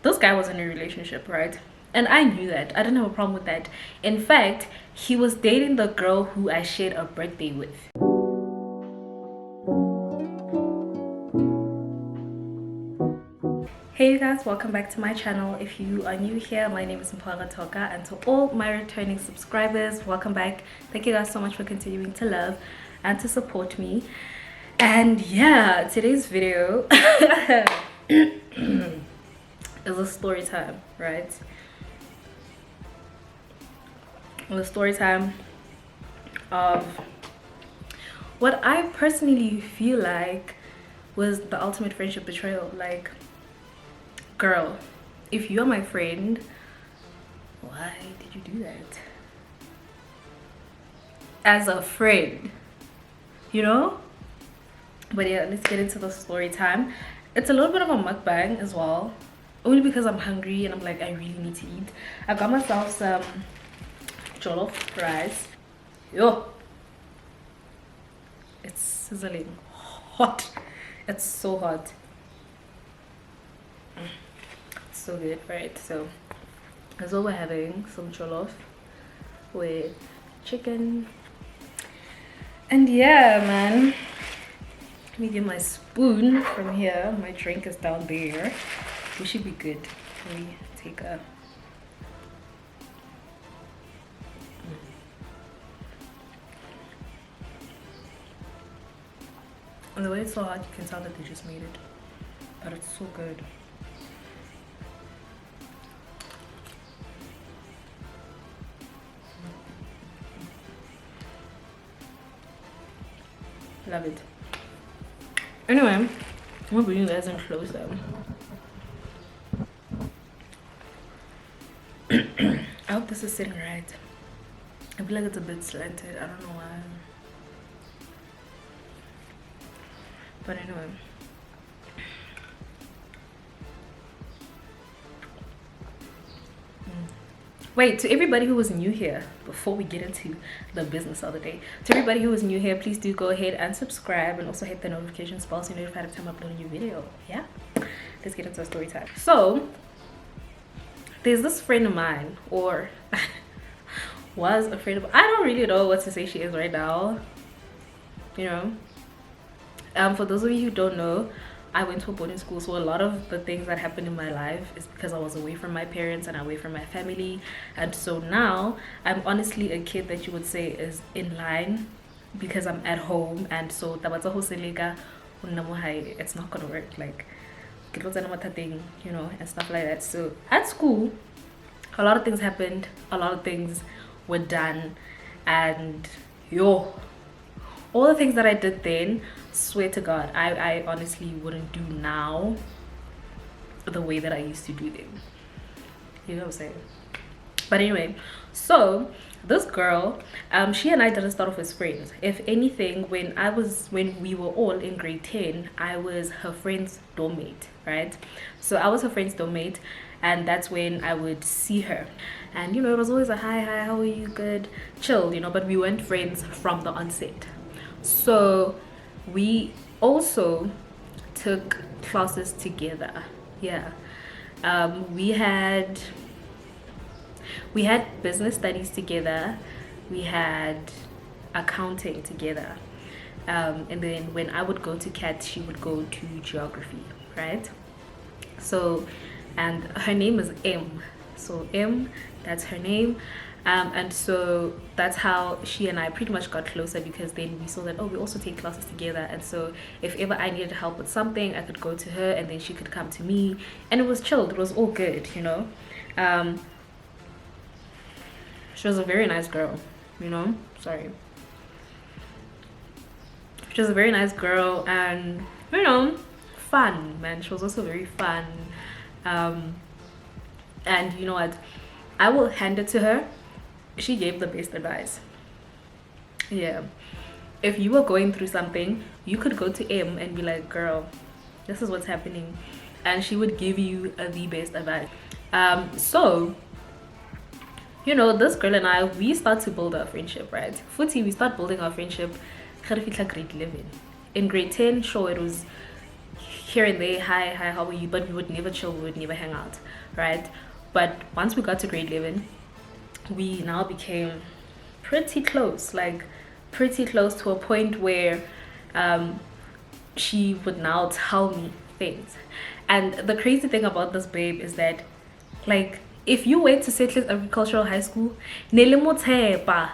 this guy was in a relationship, right? And I knew that. I didn't have a problem with that. In fact, he was dating the girl who I shared a birthday with. Hey you guys, welcome back to my channel. If you are new here, my name is Mpala Toka, and to all my returning subscribers, welcome back. Thank you guys so much for continuing to love and to support me. And yeah, today's video is a story time, right? The story time of what I personally feel like was the ultimate friendship betrayal. Like, girl, if you're my friend, why did you do that? As a friend, you know? But yeah, let's get into the story time. It's a little bit of a mukbang as well, only because I'm hungry and I'm like, I really need to eat. I got myself some jollof rice. Yo, it's sizzling hot. It's so hot. It's so good, right? So that's what we're having, some jollof with chicken. And yeah, man, let me get my spoon from here. My drink is down there. We should be good. Let me take a and the way it's so hot, you can tell that they just made it, but it's so good. Love it. Anyway, I'm gonna bring you guys in closer. I hope this is sitting right. I feel like it's a bit slanted. I don't know why. But anyway. Wait, to everybody who was new here, before we get into the business of the day, to everybody who was new here, please do go ahead and subscribe and also hit the notification bell so you're notified every time I upload a new video. Yeah, let's get into a story time. So there's this friend of mine, or was a friend of, I don't really know what to say she is right now, you know. For those of you who don't know, I went to a boarding school, so a lot of the things that happened in my life is because I was away from my parents and away from my family. And so now I'm honestly a kid that you would say is in line because I'm at home. And so it's not gonna work, like, you know, and stuff like that. So at school, a lot of things happened, a lot of things were done, and yo, all the things that I did then, swear to God, I honestly wouldn't do now the way that I used to do them. You know what I'm saying? But anyway, so this girl, she and I didn't start off as friends. If anything, when we were all in grade 10, I was her friend's dorm mate, right? So I was her friend's dorm mate, and that's when I would see her. And you know, it was always a hi, how are you, good, chill, you know, but we weren't friends from the onset. So we also took classes together. Yeah, we had business studies together, we had accounting together, and then when I would go to CAT, she would go to geography, right? So, and her name is M, so M, that's her name. And so that's how she and I pretty much got closer, because then we saw that, oh, we also take classes together, and so if ever I needed help with something, I could go to her and then she could come to me, and it was chilled, it was all good, you know. She was a very nice girl, you know, sorry. She was a very nice girl, and you know, fun, man. She was also very fun. And you know what, I will hand it to her, she gave the best advice. Yeah, if you were going through something, you could go to M and be like, girl, this is what's happening, and she would give you the best advice. So you know, this girl and I, we start to build our friendship, right? Footy, we start building our friendship grade 11. In grade 10, sure, it was here and there, hi, how are you? But we would never chill, we would never hang out, right? But once we got to grade 11, we now became pretty close, like pretty close to a point where she would now tell me things. And the crazy thing about this babe is that, like, if you went to Settlers Agricultural High School, Nelemotepa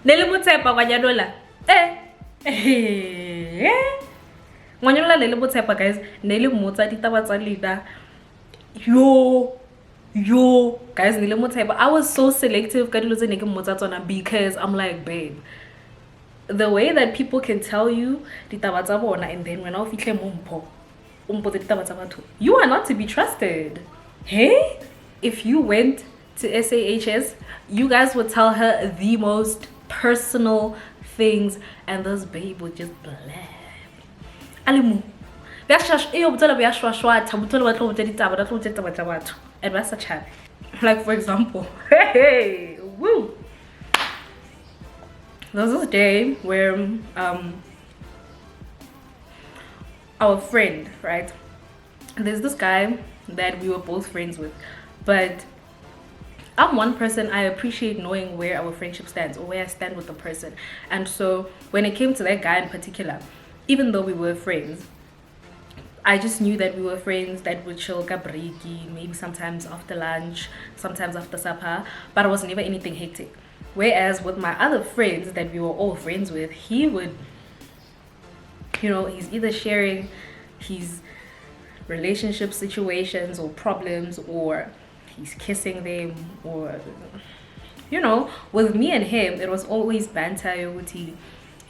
Gwanyanola. Gwanyanola Nelemotepa, guys. Nelemota ditaba tsa leader. Yo, guys, I was so selective because I'm like, babe, the way that people can tell you ditaba tsa bona, and then when I fihle mumpo, you are not to be trusted. Hey, if you went to SAHS, you guys would tell her the most personal things, and this babe would just blab. Alimu. And that's such happy. Like, for example, hey, woo. There was this day where our friend, right? There's this guy that we were both friends with, but I'm one person, I appreciate knowing where our friendship stands or where I stand with the person. And so when it came to that guy in particular, even though we were friends, I just knew that we were friends that would chill kabriki, maybe sometimes after lunch, sometimes after supper, but it was never anything hectic. Whereas with my other friends that we were all friends with, he would, you know, he's either sharing his relationship situations or problems, or he's kissing them, or, you know, with me and him, it was always banter, you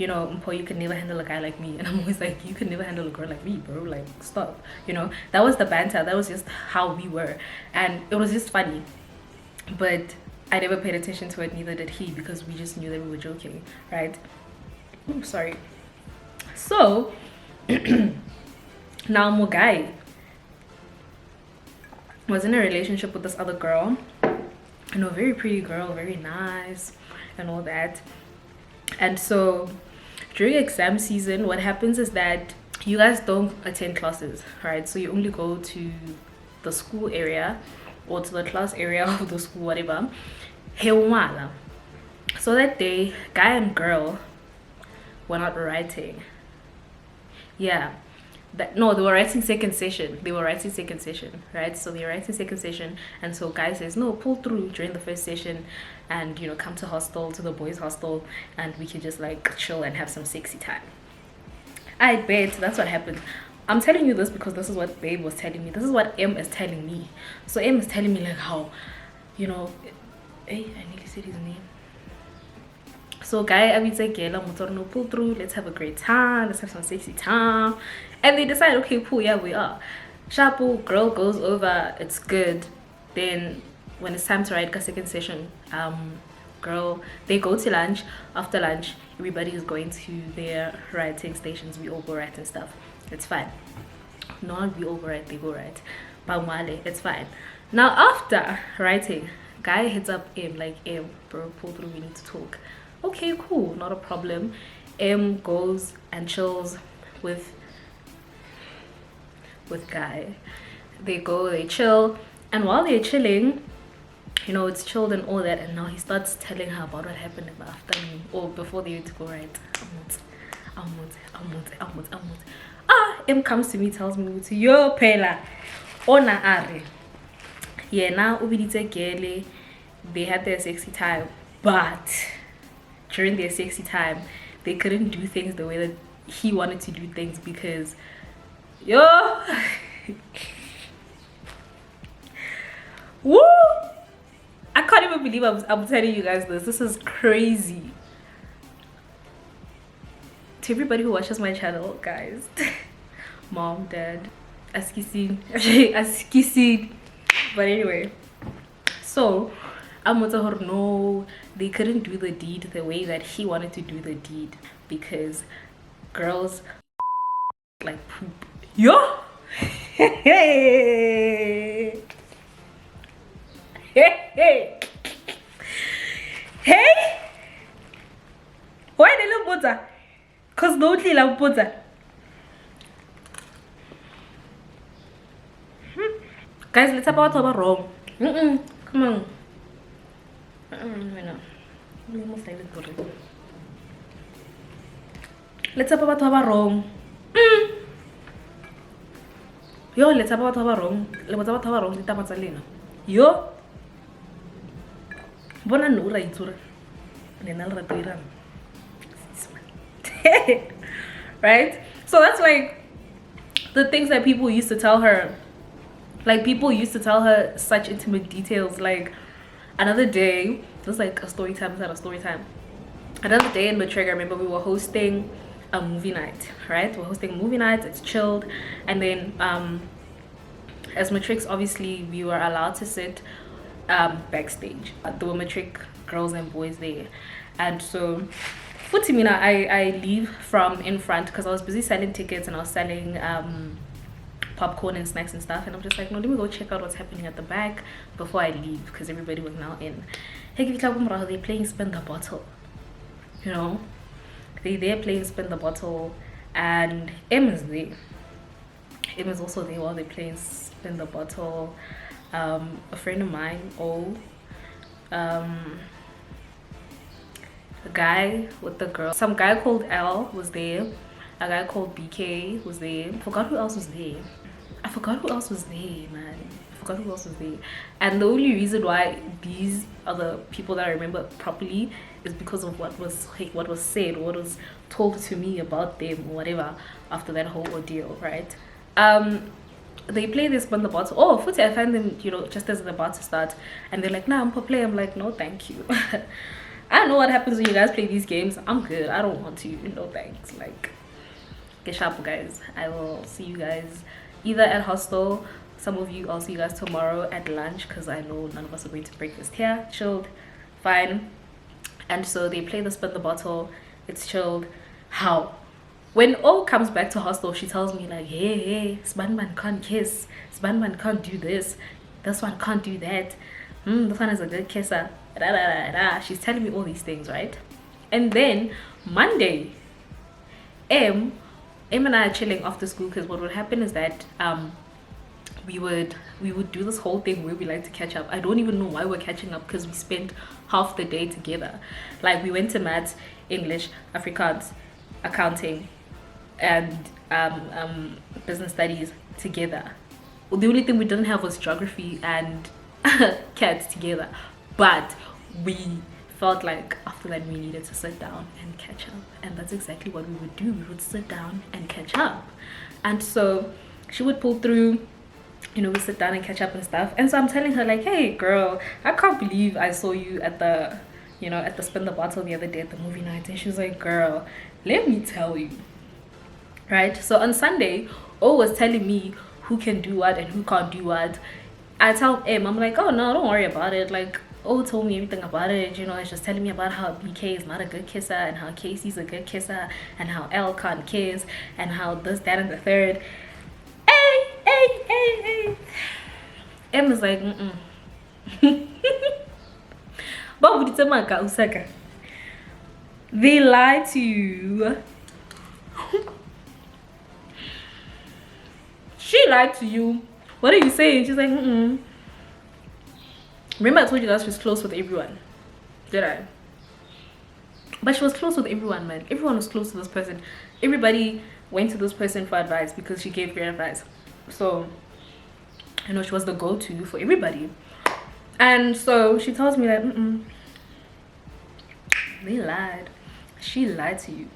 know, Mpo, you can never handle a guy like me. And I'm always like, you can never handle a girl like me, bro. Like, stop. You know, that was the banter. That was just how we were. And it was just funny. But I never paid attention to it, neither did he, because we just knew that we were joking, right? Ooh, sorry. So, now Mugai was in a relationship with this other girl. You know, very pretty girl, very nice, and all that. And so during exam season, what happens is that you guys don't attend classes, right? So you only go to the school area or to the class area of the school, whatever. So that day, guy and girl were not writing. Yeah. No, they were writing second session. Right? So they were writing second session, and so guy says, no, pull through during the first session and, you know, come to the boys' hostel, and we can just like chill and have some sexy time. I bet that's what happened. I'm telling you this because this is what babe was telling me. This is what M is telling me. So M is telling me like how, you know, hey, I nearly said his name. So guy, I would say, no, pull through, let's have a great time, let's have some sexy time. And they decide, okay, cool, yeah, we are. Shapu, girl goes over, it's good. Then when it's time to write a second session, girl, they go to lunch. After lunch, everybody is going to their writing stations. We all go write and stuff. It's fine. Not we all go write, they go write. Bangwale, it's fine. Now after writing, guy hits up M, like, M, bro, pull through, we need to talk. Okay, cool, not a problem. M goes and chills with guy. They go, they chill, and while they're chilling, you know, it's chilled and all that, and now he starts telling her about what happened in the afternoon or before they went to go right. M comes to me, tells me, yo pela ona are, yeah, now ubidite gele, they had their sexy time, but during their sexy time they couldn't do things the way that he wanted to do things because yo woo, I can't even believe I'm telling you guys this. This is crazy. To everybody who watches my channel, guys, mom, dad, askisin, askisin. But anyway, so I'm with her. No, they couldn't do the deed the way that he wanted to do the deed because girls like poop. Yo, hey, hey, hey, why the little butter? Cause no la puta. Guys, let's about to wrong. Come on. Let's about to wrong. Yo, let's about to wrong. Let's about to wrong. Kita matsalina. Yo. Bona no ra itsura. Nena le rato ira. Right? So that's like the things that people used to tell her. Like people used to tell her such intimate details. Like another day, it was like a story time, a story time. Another day in Matrix, I remember we were hosting a movie night, right? We're hosting a movie night, it's chilled. And then as Matrix, obviously we were allowed to sit backstage. There were Matrix girls and boys there. And so for Timina, I leave from in front because I was busy selling tickets and I was selling popcorn and snacks and stuff, and I'm just like, no, let me go check out what's happening at the back before I leave because everybody was now in. Hey, they're playing Spin the Bottle, you know, they're playing Spin the Bottle, and M is there. M is also there while they're playing Spin the Bottle. A friend of mine, a guy with the girl, some guy called L was there, a guy called BK was there. I forgot who else was there, man. And the only reason why these are the people that I remember properly is because of what was said, what was told to me about them or whatever after that whole ordeal, right? They play this Spin the Bottle. Oh, Footy, I find them, you know, just as they're about to start, and they're like, nah, I'm for play. I'm like, no, thank you. I don't know what happens when you guys play these games. I'm good. I don't want to. No thanks. Like, get sharp, guys. I will see you guys either at hostel. Some of you, I'll see you guys tomorrow at lunch because I know none of us are going to breakfast here. Chilled, fine. And so they play the Spin the Bottle. It's chilled. How? When O comes back to hostel, she tells me like, hey, Spanman can't kiss. Spanman can't do this. This one can't do that. This one is a good kisser. She's telling me all these things, right? And then Monday, M and I are chilling after school because what would happen is that we would do this whole thing where we like to catch up. I don't even know why we're catching up because we spent half the day together. Like we went to maths, English, Afrikaans, accounting, and business studies together. The only thing we didn't have was geography and cats together, but we felt like after that we needed to sit down and catch up, and that's exactly what we would do. We would sit down and catch up. And so she would pull through, you know, we sit down and catch up and stuff. And so I'm telling her like, hey girl, I can't believe I saw you at the, you know, at the Spin the Bottle the other day at the movie night. And she was like, girl, let me tell you, right? So on Sunday, O was telling me who can do what and who can't do what. I tell M, I'm like, oh no, don't worry about it. Like, O told me everything about it, you know. It's just telling me about how BK is not a good kisser and how Casey's a good kisser and how L can't kiss and how this, that, and the third. Hey. M is like, they lied to you. She lied to you. What are you saying? She's like, Remember I told you that she was close with everyone, did I? But she was close with everyone, man. Everyone was close to this person. Everybody went to this person for advice because she gave great advice. So, you know, she was the go-to for everybody. And so she tells me that they lied. She lied to you.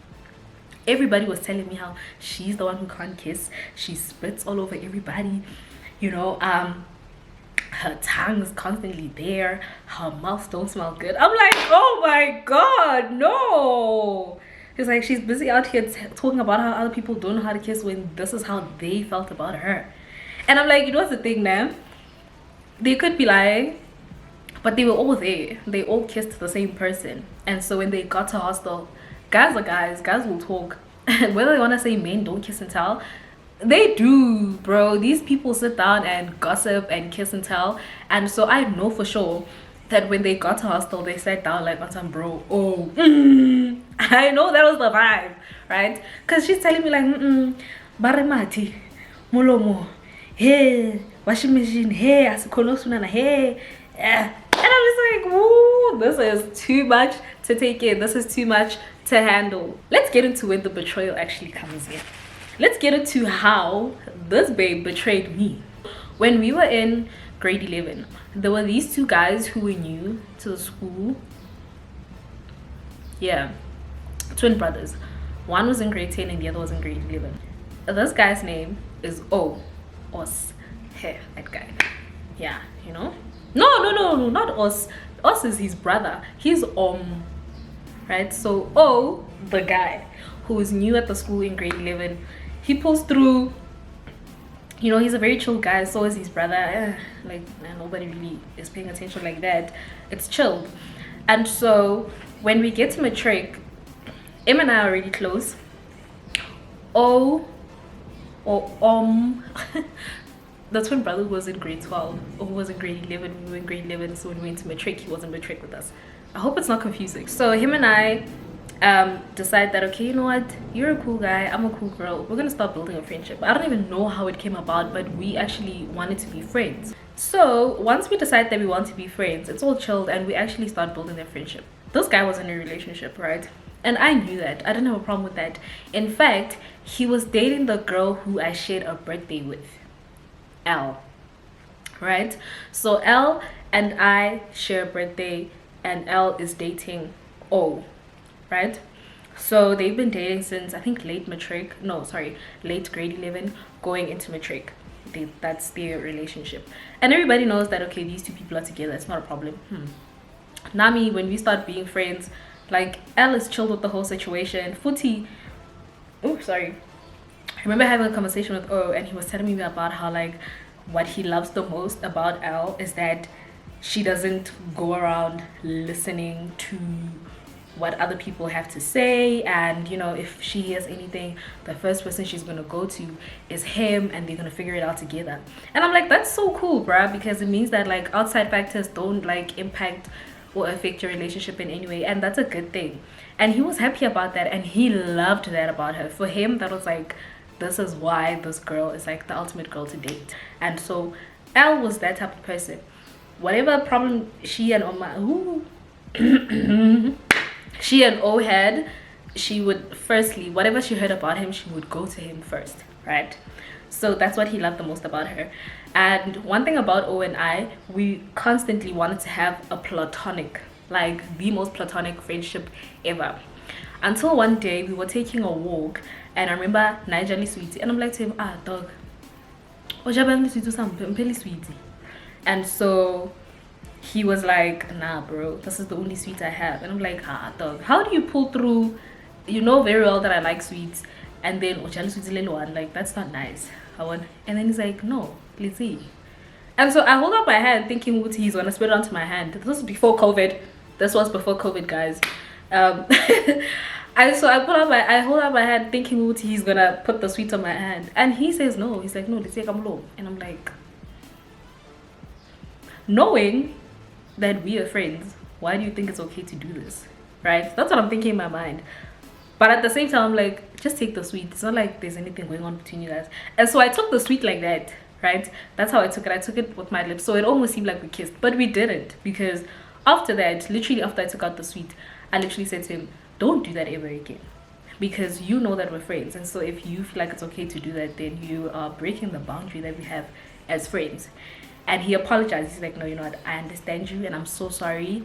Everybody was telling me how she's the one who can't kiss. She spits all over everybody, you know. Her tongue is constantly there. Her mouth don't smell good. I'm like, oh my god, no. It's like she's busy out here talking about how other people don't know how to kiss when this is how they felt about her. And I'm like, you know what's the thing, man? They could be lying, but they were all there. They all kissed the same person. And so when they got to hostel, guys are guys. Guys will talk. Whether they want to say men don't kiss and tell, they do, bro. These people sit down and gossip and kiss and tell. And so I know for sure that when they got to hostel, they sat down like on some bro. Oh, I know that was the vibe, right? Because she's telling me like, Barimati, Molomo, hey, washing machine, hey, Asikonosunana, hey, yeah. And I'm just like, woo, this is too much to take in. This is too much to handle. Let's get into when the betrayal actually comes in. Let's get into how this babe betrayed me. When we were in grade 11, there were these two guys who were new to the school. Yeah, twin brothers. One was in grade 10 and the other was in grade 11. This guy's name is Os. Hey, that guy. Yeah, you know? No, not Os. Os is his brother. He's right? So the guy who is new at the school in grade 11, he pulls through. You know, he's a very chill guy. So is his brother. Nobody really is paying attention like that. It's chilled. And so when we get to matric, Em and I are already close. The twin brother who was in grade 12, or who was in grade 11. We were in grade 11, so when we went to matric, he was in matric with us. I hope it's not confusing. So him and I decide that, okay, you know what, you're a cool guy, I'm a cool girl, we're gonna start building a friendship. I don't even know how it came about, but we actually wanted to be friends. So once we decide that we want to be friends, it's all chilled and we actually start building a friendship. This guy was in a relationship, right? And I knew that. I didn't have a problem with that. In fact, he was dating the girl who I shared a birthday with, L, right? So L and I share a birthday, and L is dating O, right? So they've been dating since, I think, late grade 11 going into matric. That's their relationship, and everybody knows that, okay, these two people are together, it's not a problem. Nami, when we start being friends, like, L is chilled with the whole situation. Footy, I remember having a conversation with O, and he was telling me about how, like, what he loves the most about L is that she doesn't go around listening to what other people have to say, and you know, if she hears anything, the first person she's gonna go to is him, and they're gonna figure it out together. And I'm like, that's so cool, bruh, because it means that, like, outside factors don't, like, impact or affect your relationship in any way, and that's a good thing. And he was happy about that, and he loved that about her. For him, that was like, this is why this girl is like the ultimate girl to date. And so L was that type of person. Whatever problem she and O had, she would firstly, whatever she heard about him, she would go to him first, right? So that's what he loved the most about her. And one thing about O and I, we constantly wanted to have a platonic, like the most platonic friendship ever. Until one day we were taking a walk, and I remember Nigel sweetie, and I'm like to him, dog, sweetie. And so he was like, nah bro, this is the only sweet I have. And I'm like, dog, how do you pull through? You know very well that I like sweets, and then like, that's not nice. And then he's like, no, let's see. And so I hold up my hand thinking, what, he's gonna spit it onto my hand. This was before COVID. This was before COVID, guys. And so I hold up my hand thinking, what, he's gonna put the sweets on my hand. And he says no. He's like, no, let's take them low. And I'm like, knowing that we are friends, why do you think it's okay to do this, right? That's what I'm thinking in my mind. But at the same time, I'm like, just take the sweet. It's not like there's anything going on between you guys. And so I took the sweet like that, right? That's how I took it. I took it with my lips, so it almost seemed like we kissed, but we didn't, because after that, literally after I took out the sweet, I literally said to him, don't do that ever again, because you know that we're friends. And so if you feel like it's okay to do that, then you are breaking the boundary that we have as friends. And he apologized. He's like, no, you know what, I understand you, and I'm so sorry,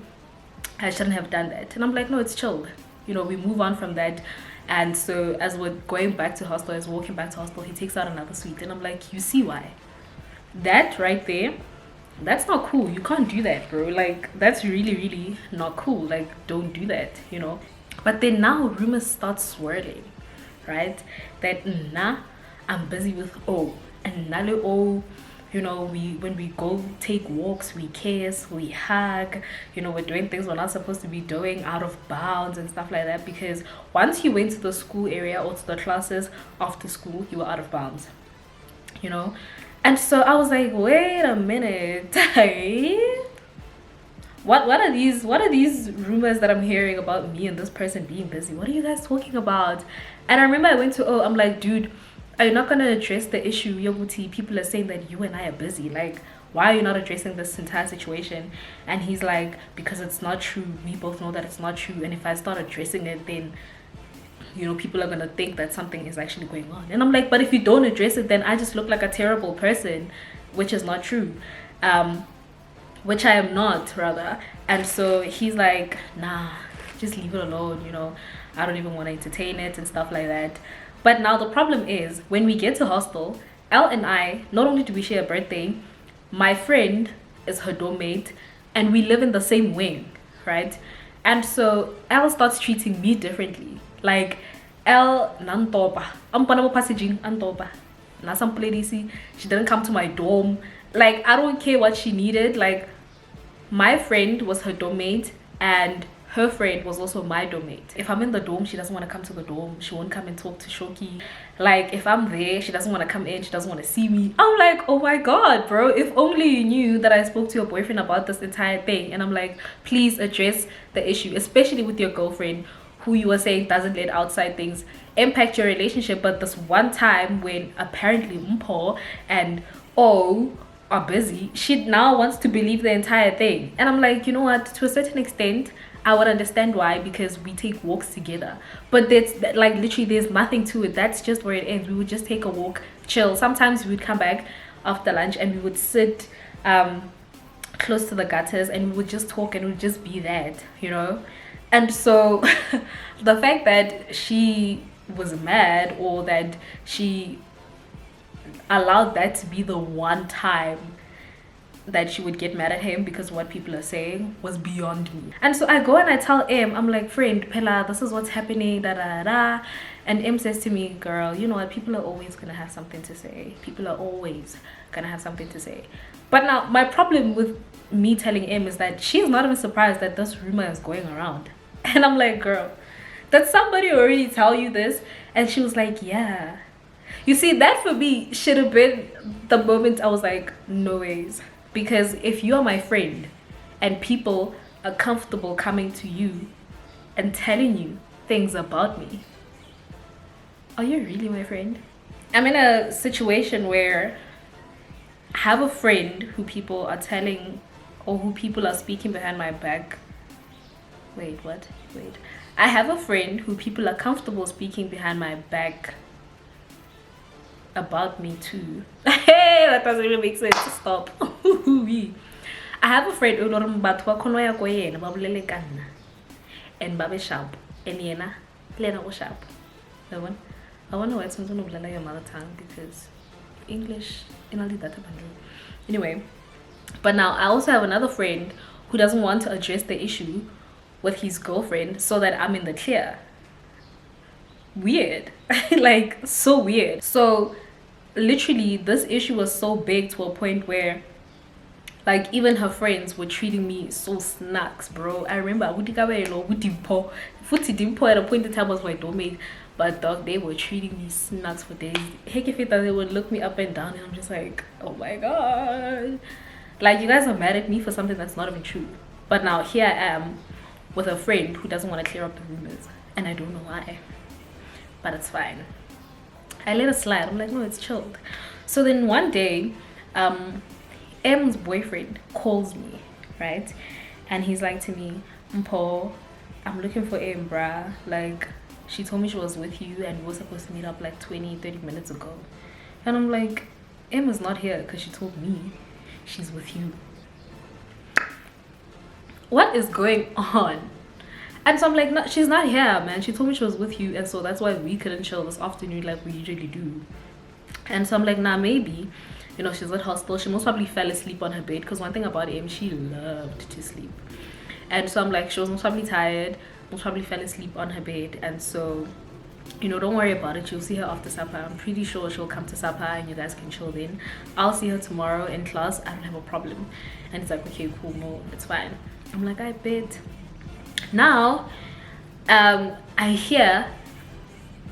I shouldn't have done that. And I'm like, no, it's chilled, you know, we move on from that. And so as we're going back to hostel, as we're walking back to hostel, he takes out another sweet, and I'm like, you see why? That right there, that's not cool. You can't do that, bro. Like, that's really, really not cool. Like, don't do that, you know. But then now rumors start swirling, right? That I'm busy with O, and Nale O, you know, when we go take walks, we kiss, we hug, you know, we're doing things we're not supposed to be doing, out of bounds and stuff like that. Because once you went to the school area or to the classes after school, you were out of bounds, you know. And so I was like, wait a minute, what are these rumors that I'm hearing about me and this person being busy? What are you guys talking about? And I remember I went to I'm like, dude, are you not gonna address the issue? Yoguti, people are saying that you and I are busy. Like, why are you not addressing this entire situation? And he's like, because it's not true. We both know that it's not true, and if I start addressing it, then people are gonna think that something is actually going on. And I'm like, but if you don't address it, then I just look like a terrible person, which is not true. Which I am not, rather. And so he's like, nah, just leave it alone, I don't even want to entertain it and stuff like that. But now the problem is, when we get to hostel, Elle and I, not only do we share a birthday, my friend is her dorm mate, and we live in the same wing, right? And so Elle starts treating me differently. Like, Elle nantoba, ampanamo passaging antoba, nasam pledisi, she didn't come to my dorm. Like, I don't care what she needed. Like, my friend was her dorm mate, and her friend was also my dorm mate. If I'm in the dorm, she doesn't want to come to the dorm. She won't come and talk to Shoki. Like, if I'm there, she doesn't want to come in. She doesn't want to see me. I'm like, oh my god, bro, if only you knew that I spoke to your boyfriend about this entire thing. And I'm like, please address the issue, especially with your girlfriend, who you were saying doesn't let outside things impact your relationship. But this one time when apparently Mpo and are busy, she now wants to believe the entire thing. And I'm like, you know what, to a certain extent I would understand why, because we take walks together. But that's like, literally there's nothing to it. That's just where it ends. We would just take a walk, chill. Sometimes we would come back after lunch and we would sit close to the gutters and we would just talk, and it would just be that, And so the fact that she was mad, or that she allowed that to be the one time that she would get mad at him because what people are saying, was beyond me. And so I go and I tell M, I'm like, friend, Pella, this is what's happening, da da da. And M says to me, girl, you know what, people are always gonna have something to say. People are always gonna have something to say. But now my problem with me telling M is that she's not even surprised that this rumor is going around. And I'm like, girl, did somebody already tell you this? And she was like, yeah. You see, that for me should have been the moment I was like, no ways. Because if you're my friend and people are comfortable coming to you and telling you things about me, are you really my friend? I'm in a situation where I have a friend who people are telling, or who people are speaking behind my back. Wait, what? Wait. I have a friend who people are comfortable speaking behind my back about me too. Hey, that doesn't even make sense. Stop. I have a friend who and babe sharp and yena lena go sharp. I wonder why it's not your mother tongue, because English in only that bundle. Anyway, but now I also have another friend who doesn't want to address the issue with his girlfriend so that I'm in the clear. Weird. Like, so weird. So literally this issue was so big to a point where, like, even her friends were treating me so snacks, bro. I remember at a point in time was my domain, but dog, they were treating me snacks for days. Heck, if it does, they would look me up and down, and I'm just like, oh my god, like, you guys are mad at me for something that's not even true. But now here I am with a friend who doesn't want to clear up the rumors, and I don't know why, but it's fine. I let it slide. I'm like, no, it's chilled. So then one day, M's boyfriend calls me, right? And he's like to me, Mpo, I'm looking for M, bruh. Like, she told me she was with you and we were supposed to meet up like 20-30 minutes ago. And I'm like, M is not here because she told me she's with you. What is going on? And so I'm like, no, she's not here, man. She told me she was with you, and so that's why we couldn't chill this afternoon like we usually do. And so I'm like, nah, maybe, she's at hostel. She most probably fell asleep on her bed, because one thing about M, she loved to sleep. And so I'm like, she was most probably tired, most probably fell asleep on her bed. And so, don't worry about it. You'll see her after supper. I'm pretty sure she'll come to supper and you guys can chill then. I'll see her tomorrow in class. I don't have a problem. And it's like, okay, cool, no, it's fine. I'm like, I bet. Now I hear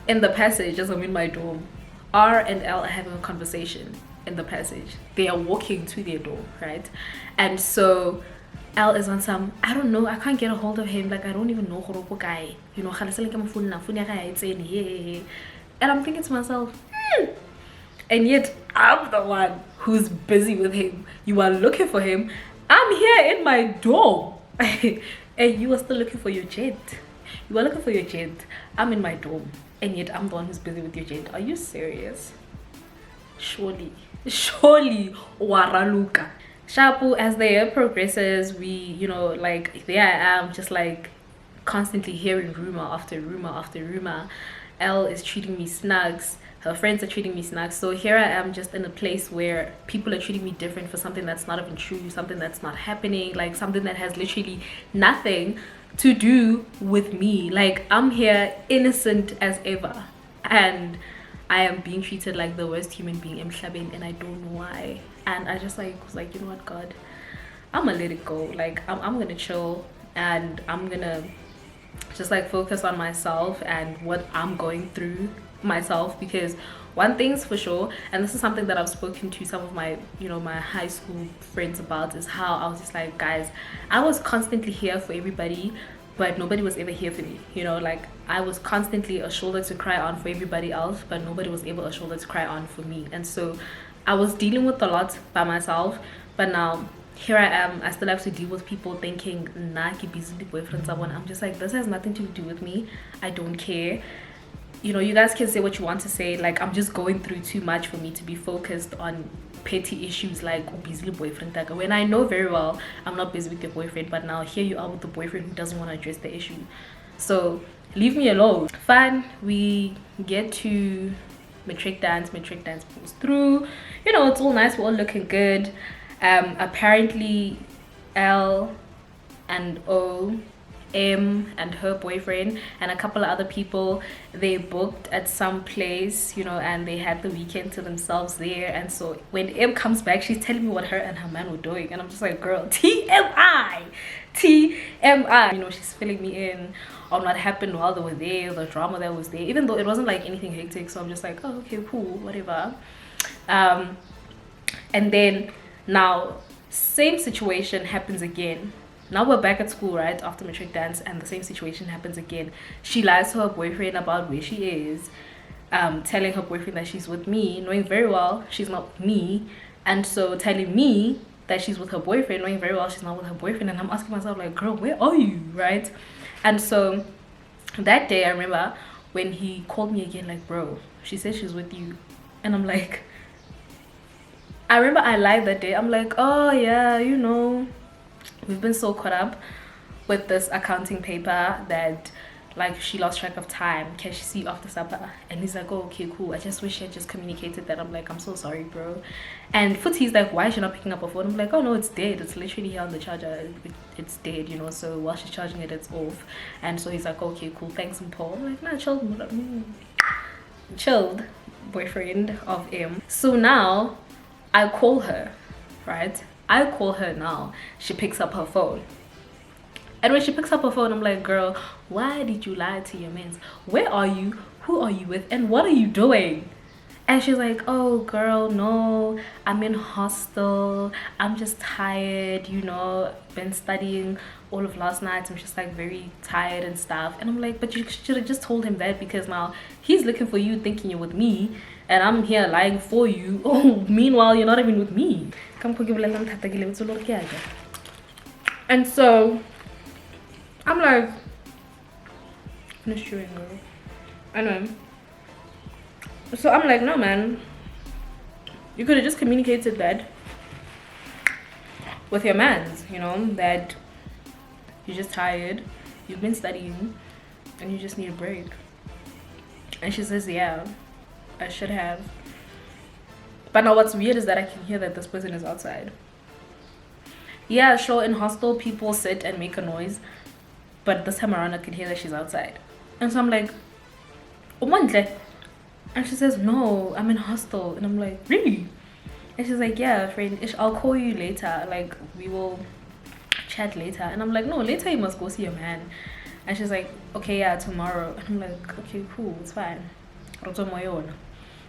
in the passage, as I'm in my dorm, R and L are having a conversation in the passage. They are walking to their dorm, right? And so L is on some, I don't know, I can't get a hold of him, like I don't even know Horopo guy, you know, and I'm thinking to myself, and yet I'm the one who's busy with him. You are looking for him, I'm here in my dorm. And you are still looking for your jet. You are looking for your jet, I'm in my dorm, and yet I'm the one who's busy with your jet. Are you serious? Surely waraluka. Shapu, as the year progresses, we, you know, like there I am just like constantly hearing rumor after rumor after rumor. L is treating me snugs, her friends are treating me snugs, so here I am just in a place where people are treating me different for something that's not even true, something that's not happening, like something that has literally nothing to do with me. Like I'm here innocent as ever, and I am being treated like the worst human being in Mhlabeni, and I don't know why. And I just like was like, you know what, God, I'm gonna let it go. Like I'm gonna chill, and I'm gonna just like focus on myself and what I'm going through myself. Because one thing's for sure, and this is something that I've spoken to some of my, you know, my high school friends about, is how I was just like, guys, I was constantly here for everybody, but nobody was ever here for me, you know. Like I was constantly a shoulder to cry on for everybody else, but nobody was ever a shoulder to cry on for me. And so I was dealing with a lot by myself, but now here I am, I still have to deal with people thinking, nah, keep busy the boyfriend someone. I'm just like, this has nothing to do with me, I don't care. You know, you guys can say what you want to say, like I'm just going through too much for me to be focused on petty issues like busy boyfriend, when I know very well I'm not busy with your boyfriend, but now here you are with the boyfriend who doesn't want to address the issue. So leave me alone. Fine, we get to matric dance goes through, you know, it's all nice, we're all looking good. Apparently L and O, M and her boyfriend and a couple of other people, they booked at some place, you know, and they had the weekend to themselves there. And so when M comes back, she's telling me what her and her man were doing, and I'm just like, girl, TMI. You know, she's filling me in on what happened while they were there, the drama that was there, even though it wasn't like anything hectic. So I'm just like, oh, okay, cool, whatever. And then now same situation happens again. Now we're back at school, right, after matric dance, and the same situation happens again. She lies to her boyfriend about where she is, telling her boyfriend that she's with me, knowing very well she's not with me, and so telling me that she's with her boyfriend, knowing very well she's not with her boyfriend. And I'm asking myself, like, girl, where are you, right? And so that day I remember when he called me again, like, bro, she said she's with you. And I'm like, I remember I lied that day. I'm like, oh yeah, you know, we've been so caught up with this accounting paper that like she lost track of time. Can she see you after supper? And he's like, oh, okay, cool, I just wish I just communicated that. I'm like, I'm so sorry, bro. And Footy's like, why is she not picking up her phone? I'm like, oh no, it's dead, it's literally here on the charger, it's dead, you know, so while she's charging it, it's off. And so he's like, okay, cool, thanks, and Paul. I'm like, nah, chilled boyfriend of him. So now I call her, right? I call her now. She picks up her phone. And when she picks up her phone, I'm like, girl, why did you lie to your mans? Where are you? Who are you with? And what are you doing? And she's like, oh, girl, no, I'm in hostel. I'm just tired, you know, been studying all of last night. I'm just like very tired and stuff. And I'm like, but you should have just told him that, because now he's looking for you thinking you're with me, and I'm here lying for you. Oh, meanwhile, you're not even with me. And so I'm like, finish chewing, girl. Anyway, so I'm like, no, man, you could have just communicated that with your mans, you know, that you're just tired, you've been studying, and you just need a break. And she says, yeah, I should have. But now what's weird is that I can hear that this person is outside. Yeah, sure, in hostel people sit and make a noise, but this time around I can hear that she's outside. And so I'm like, Umandle. And she says, no, I'm in hostel. And I'm like, really? And she's like, yeah, friend, I'll call you later, like we will chat later. And I'm like, no, later you must go see your man. And she's like, okay, yeah, tomorrow. And I'm like, okay, cool, it's fine,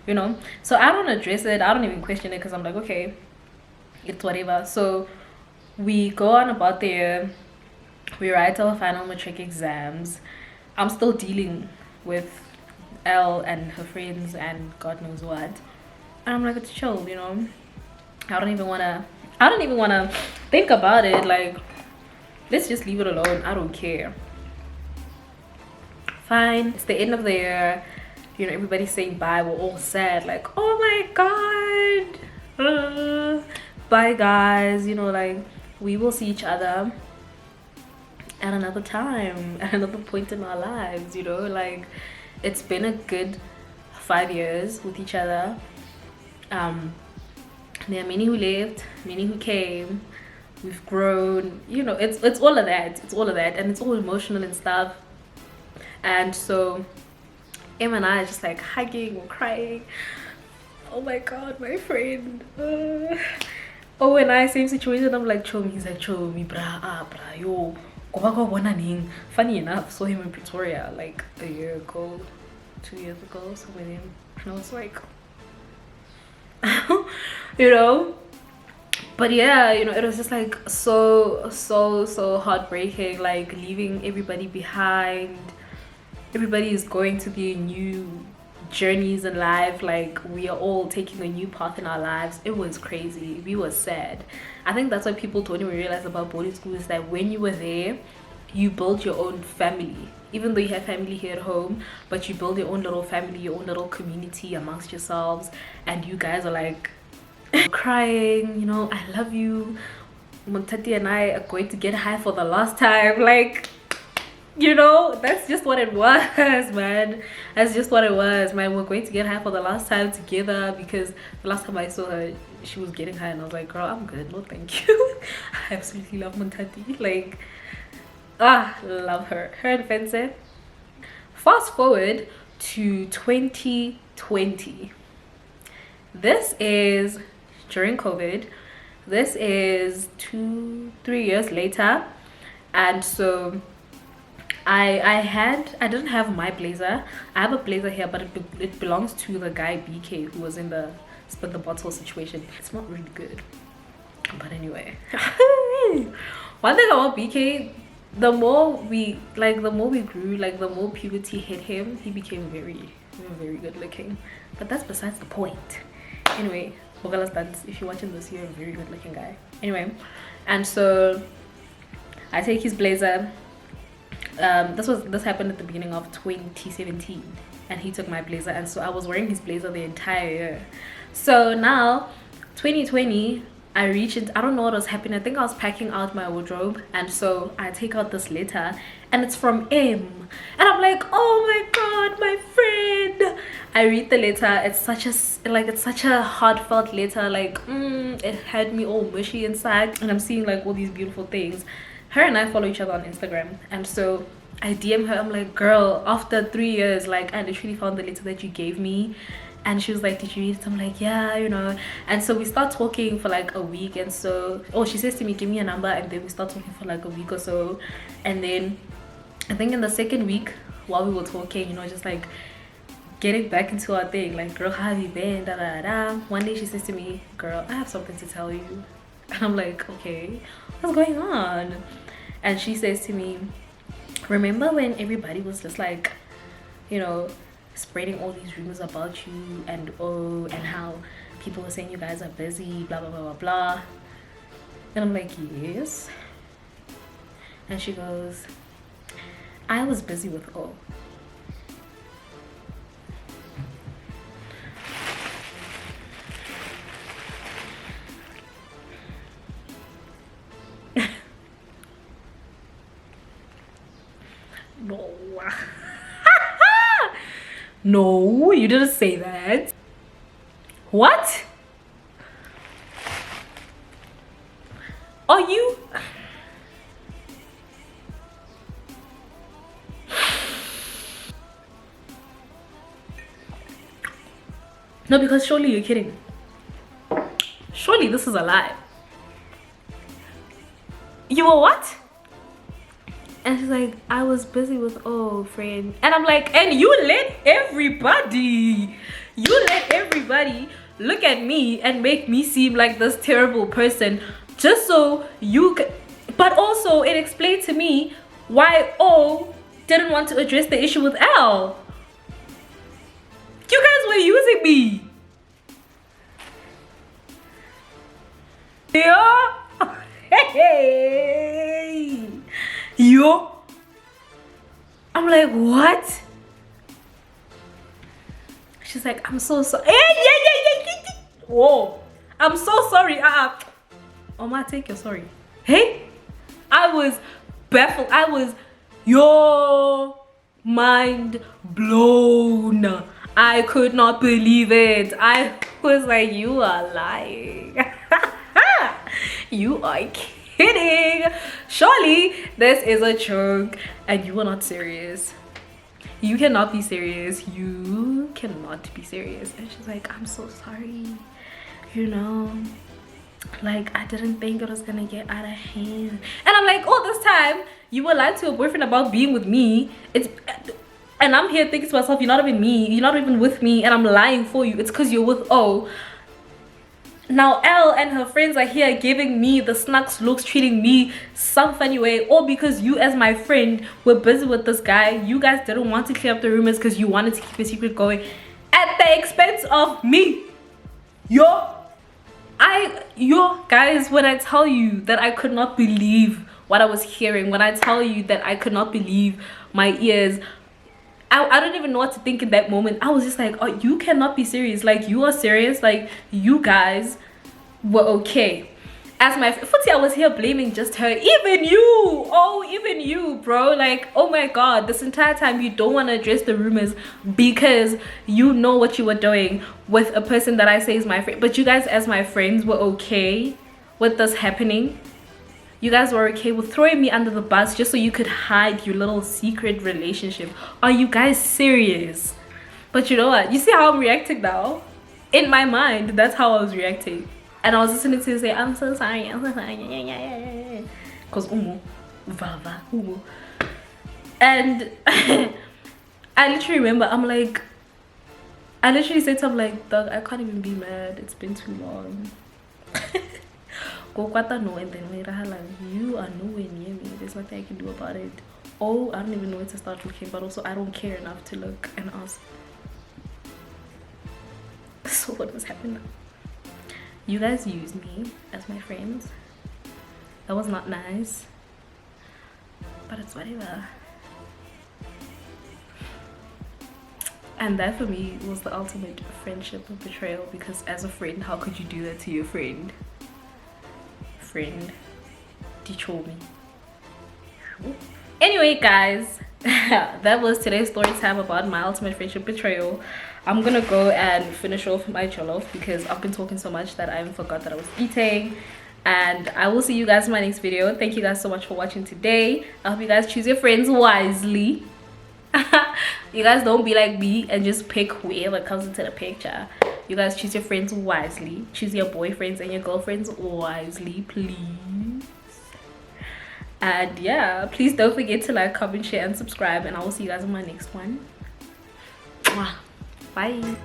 you know. So I don't address it, I don't even question it, because I'm like, okay, it's whatever. So We go on about the year. We write our final matric exams. I'm still dealing with Elle and her friends and God knows what. And I'm like, it's chill, you know. I don't even wanna think about it. Like, let's just leave it alone. I don't care. Fine. It's the end of the year. You know, everybody's saying bye. We're all sad. Like, oh my God. Bye, guys. You know, like, we will see each other at another time, at another point in our lives, you know. Like, it's been a good 5 years with each other. There are many who left, many who came. We've grown, you know. It's all of that. It's all of that, and it's all emotional and stuff. And so Em and I are just like hugging or crying. Oh my God, my friend. Oh, and I, same situation. I'm like, Chomi. He's like, Chomi, bra, yo. Funny enough, saw him in Pretoria like a year ago, 2 years ago, so with him. And I was like, you know. But yeah, you know, it was just like so heartbreaking, like leaving everybody behind. Everybody is going to their new journeys in life. Like, we are all taking a new path in our lives. It was crazy. We were sad. I think that's what people don't even realize about boarding school, is that when you were there, you build your own family. Even though you have family here at home, but you build your own little family, your own little community amongst yourselves, and you guys are like crying, you know, I love you. Montati and I are going to get high for the last time. Like, you know, that's just what it was, man. That's just what it was, man. We're going to get high for the last time together, because the last time I saw her, she was getting high, and I was like, girl, I'm good, no thank you. I absolutely love Montati. Like, love her and Fencer. Fast forward to 2020. This is during COVID. This is 2-3 years later. And so I didn't have my blazer. I have a blazer here, but it belongs to the guy BK who was in the spin the bottle situation. It's not really good, but anyway. One thing about BK, the more we grew, like the more puberty hit him, he became very good looking. But that's besides the point. Anyway, Bogala's dance. If you're watching this, you're a very good looking guy. Anyway, and so I take his blazer. This happened at the beginning of 2017, and he took my blazer, and so I was wearing his blazer the entire year. So now 2020, I reached it. I don't know what was happening. I think I was packing out my wardrobe, and so I take out this letter, and it's from M, and I'm like, oh my God, my friend. I read the letter. It's such a heartfelt letter. Like, it had me all mushy inside, and I'm seeing like all these beautiful things. Her and I follow each other on Instagram, and so I DM her. I'm like, girl, after 3 years, like, I literally found the letter that you gave me. And she was like, did you read it? I'm like, yeah, you know. And so we start talking for like a week, and so she says to me, give me a number, and then we start talking for like a week or so. And then I think in the second week, while we were talking, you know, just like getting back into our thing, like, girl, how have you been, da da da. One day she says to me, girl, I have something to tell you. And I'm like, okay, what's going on? And she says to me, remember when everybody was just like, you know, spreading all these rumors about you, and how people were saying you guys are busy, blah blah blah blah blah. And I'm like, yes. And she goes, I was busy with O. No. No, you didn't say that. What? Are you? No, because surely you're kidding. Surely this is a lie. You were what? And she's like, I was busy with friend. And I'm like, and you let everybody look at me and make me seem like this terrible person just so you can, but also it explained to me why O didn't want to address the issue with L. You guys were using me. Yeah. Hey. Yo. I'm like, what? She's like, I'm so sorry. Yeah. Whoa. I'm so sorry. Oma, take your sorry. Hey. I was baffled. I was, mind blown. I could not believe it. I was like, you are lying. You are kidding. Surely this is a joke and you are not serious. You cannot be serious. You cannot be serious. And she's like, I'm so sorry. You know, like, I didn't think it was gonna get out of hand. And I'm like, oh, this time you were lying to your boyfriend about being with me. And I'm here thinking to myself, you're not even me, you're not even with me, and I'm lying for you. It's because you're with O. Now L and her friends are here giving me the snacks looks, treating me some funny way, or because you as my friend were busy with this guy. You guys didn't want to clear up the rumors because you wanted to keep a secret going at the expense of me. Guys, when I tell you that I could not believe what I was hearing, when I tell you that I could not believe my ears, I don't even know what to think in that moment. I was just like, oh, you cannot be serious. Like, you are serious. Like, you guys were okay. As my Footy, I was here blaming just her. Even you, bro. Like, oh my god, this entire time you don't want to address the rumors because you know what you were doing with a person that I say is my friend. But you guys as my friends were okay with this happening. You guys were okay with throwing me under the bus just so you could hide your little secret relationship. Are you guys serious? But you know what? You see how I'm reacting now? In my mind, that's how I was reacting. And I was listening to you say, I'm so sorry, I'm so sorry. Because umu. And I literally remember, I literally said something like, Doug, I can't even be mad. It's been too long. And then you are nowhere near me. There's nothing I can do about it. Oh, I don't even know where to start looking, but also I don't care enough to look and ask. So what was happening? You guys used me as my friends. That was not nice, but it's whatever. And that for me was the ultimate friendship of betrayal, because as a friend, how could you do that to your friend? Detroit me. Anyway guys, that was today's story time about my ultimate friendship betrayal. I'm gonna go and finish off my jollof because I've been talking so much that I even forgot that I was eating. And I will see you guys in my next video. Thank you guys so much for watching today. I hope you guys choose your friends wisely. You guys don't be like me and just pick whoever comes into the picture. You guys choose your friends wisely. Choose your boyfriends and your girlfriends wisely, please. And yeah, please don't forget to like, comment, share, and subscribe. And I will see you guys in my next one. Bye.